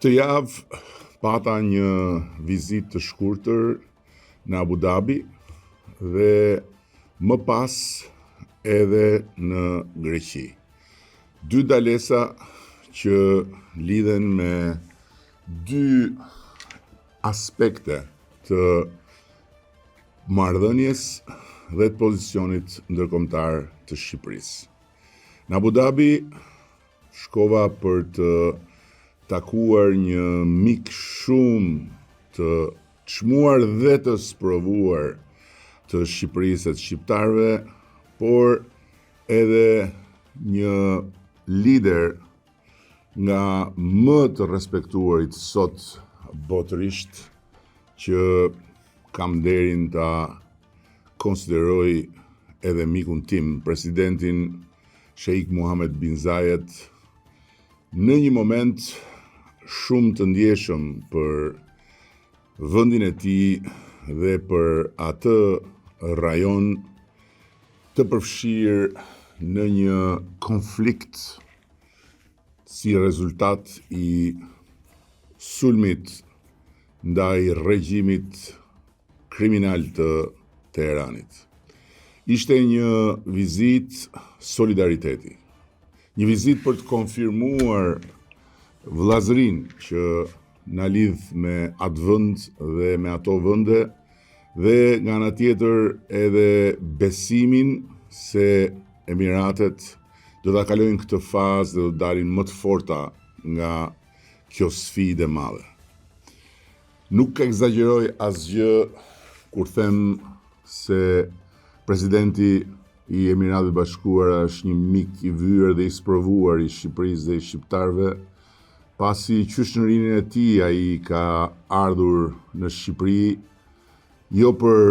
Këtë javë pata një vizitë të shkurtër në Abu Dhabi dhe më pas edhe në Greqi. Dy dalesa që lidhen me dy aspekte të marrëdhënies dhe të pozicionit ndërkombëtar të Shqipërisë. Në Abu Dhabi shkova për të takuar një mik shumë të çmuar dhe të sprovuar të Shqipërisë e të shqiptarëve, por edhe një lider nga më të respektuarit sot botërisht që kam nderin ta konsideroj edhe mikun tim, presidentin Sheikh Mohammed bin Zayed, në një moment shumë të ndjeshëm për vendin e tij dhe për atë rajon të përfshirë në një konflikt si rezultat i sulmit ndaj regjimit kriminal të Teheranit. Ishte një vizitë solidariteti, një vizitë për të konfirmuar vllazërinë që na lidh me atë vend dhe me ato vende, dhe nga ana tjetër edhe besimin se Emiratet do ta kalojnë këtë fazë dhe do dalin më të forta nga kjo sfidë e madhe. Nuk egzagjeroj asgjë kur them se presidenti i Emiratëve Bashkuara është një mik i vyer dhe i sprovuar i Shqipërisë dhe i shqiptarëve, pasi qyshërinë e tij ai ka ardhur në Shqipëri jo për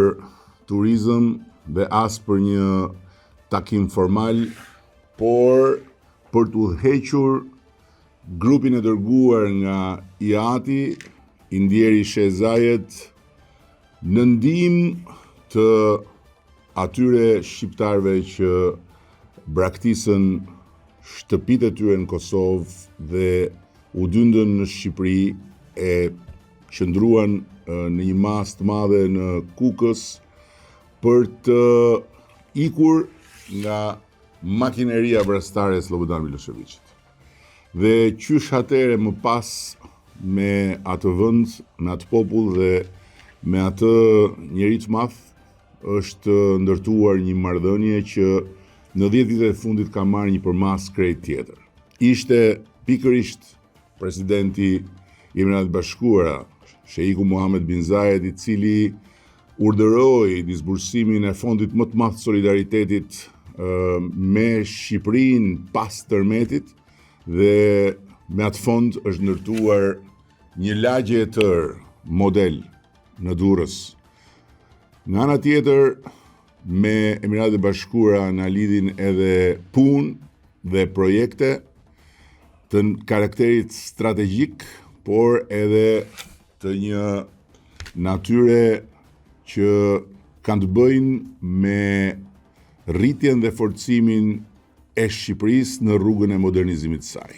turizëm dhe as për një takim formal, por për të udhëhequr grupin e dërguar nga IATI, i ndjeri Shehzayed, në ndihmë të atyre shqiptarëve që braktisën shtëpitë e tyre në Kosovë dhe u dyndën në Shqipëri, e qëndruan në një masë të madhe në Kukës për të ikur nga makineria vrastare e Slobodan Miloševićit. Dhe qysh atëre më pas me atë vend, me atë popull dhe me atë njerëz të madh është ndërtuar një marrëdhënie që në 10 ditët e fundit ka marrë një përmas krejt tjetër. Ishte pikërisht presidenti i Emiratëve Bashkuara, Sheikhu Mohammed bin Zayed, i cili urdhëroi disbursimin e fondit më të madh të solidaritetit me Shqipërinë pas tërmetit, dhe me atë fond është ndërtuar një lagje e tërë model në Durrës. Nga ana tjetër, me Emiratet Bashkuara na lidhin edhe punë dhe projekte të karakterit strategjik, por edhe të një natyre që kanë të bëjnë me rritjen dhe forcimin e Shqipërisë në rrugën e modernizimit të saj.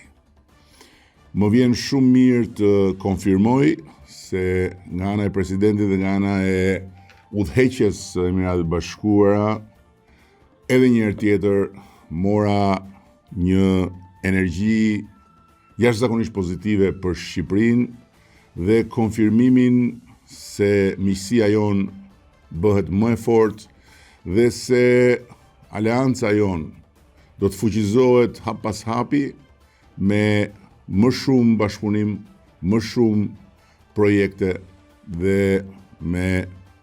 Më vjen shumë mirë të konfirmoj se nga ana e presidentit dhe nga ana e udhëheqjes së Emiratëve Bashkuara, edhe një herë tjetër mora një energji jashtëzakonisht pozitive për Shqipërinë dhe konfirmimin se miqësia jon bëhet më e fortë dhe se aleanca jon do të fuqizohet hap pas hapi me më shumë bashkëpunim, më shumë projekte dhe me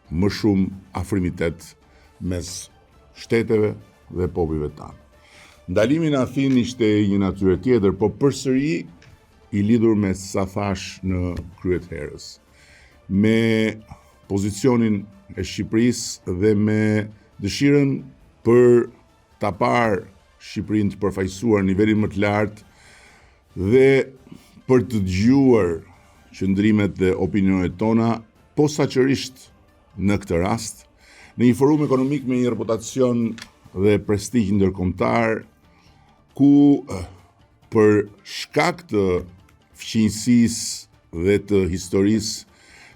më shumë afrimitet mes shteteve dhe popujve tanë. Ndalimi në Athinë ishte një natyrë tjetër, por përsëri i lidhur me sa thash në krye të herës, me pozicionin e Shqipërisë dhe me dëshirën për ta parë Shqipërinë të përfaqësuar në nivelin më të lartë dhe për të dëgjuar qëndrimet dhe opinionet tona, posaçërisht në këtë rast, në një forum ekonomik me një reputacion dhe prestigj ndërkombëtar, ku për shkak të fqinjësisë dhe të historisë,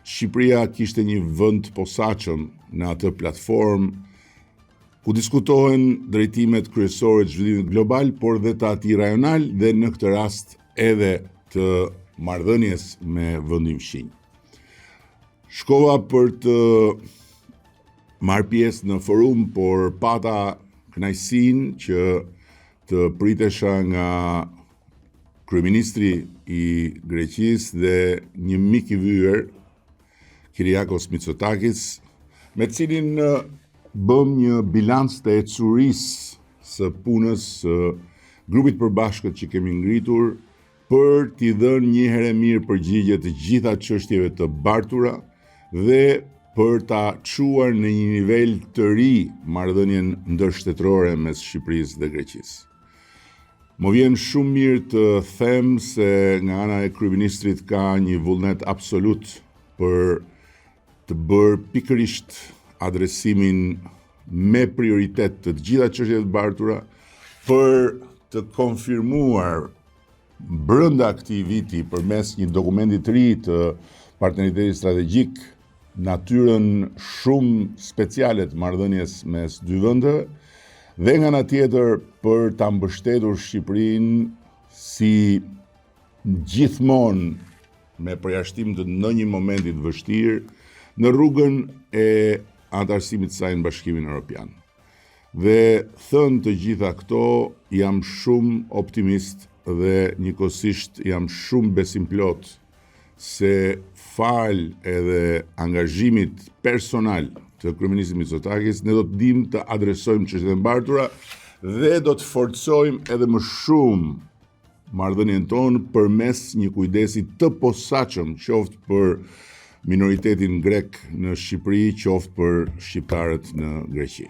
Shqipëria kishte një vend posaçëm në atë platformë ku diskutohen drejtimet kryesore të zhvillimit global, por dhe të atij rajonal dhe në këtë rast edhe të marrëdhënies me vendin fqinj. Shkova për të marrë pjesë në forum, por pata kënaqësinë që të pritesha nga kryeministri i Greqisë dhe një mik i vyer, Kyriakos Mitsotakis, me cilin bëm një bilanc të ecurisë së punës së grupit përbashkët që kemi ngritur për t'i dhënë një herë mirë përgjigje të gjitha çështjeve të bartura dhe për ta çuar në një nivel të ri marrëdhënien ndërshtetërore mes Shqipërisë dhe Greqisë. Më vjen shumë mirë të them se nga ana e kryeministrit ka një vullnet absolut për të bërë pikërisht adresimin me prioritet të gjitha çështjet e bartura, për të konfirmuar brenda këtij viti përmes një dokumenti të ri të partneritetit strategjik natyrën shumë speciale të marrëdhënies mes dy vendeve, dhe nga ana tjetër për ta mbështetur Shqipërinë si gjithmonë me përjashtim të ndonjë momenti të vështirë në rrugën e anëtarësimit të saj në Bashkimin Evropian. Dhe thënë të gjitha këto, jam shumë optimist dhe njëkohësisht jam shumë besimplot se fal edhe angazhimit personal të kryeministit Mitsotakis, ne do të dimë të adresojmë çështjet e mbartura dhe do të forcojmë edhe më shumë marrëdhënien tonë përmes një kujdesi të posaçëm, qoftë për minoritetin grek në Shqipëri, qoftë për shqiptarët në Greqi.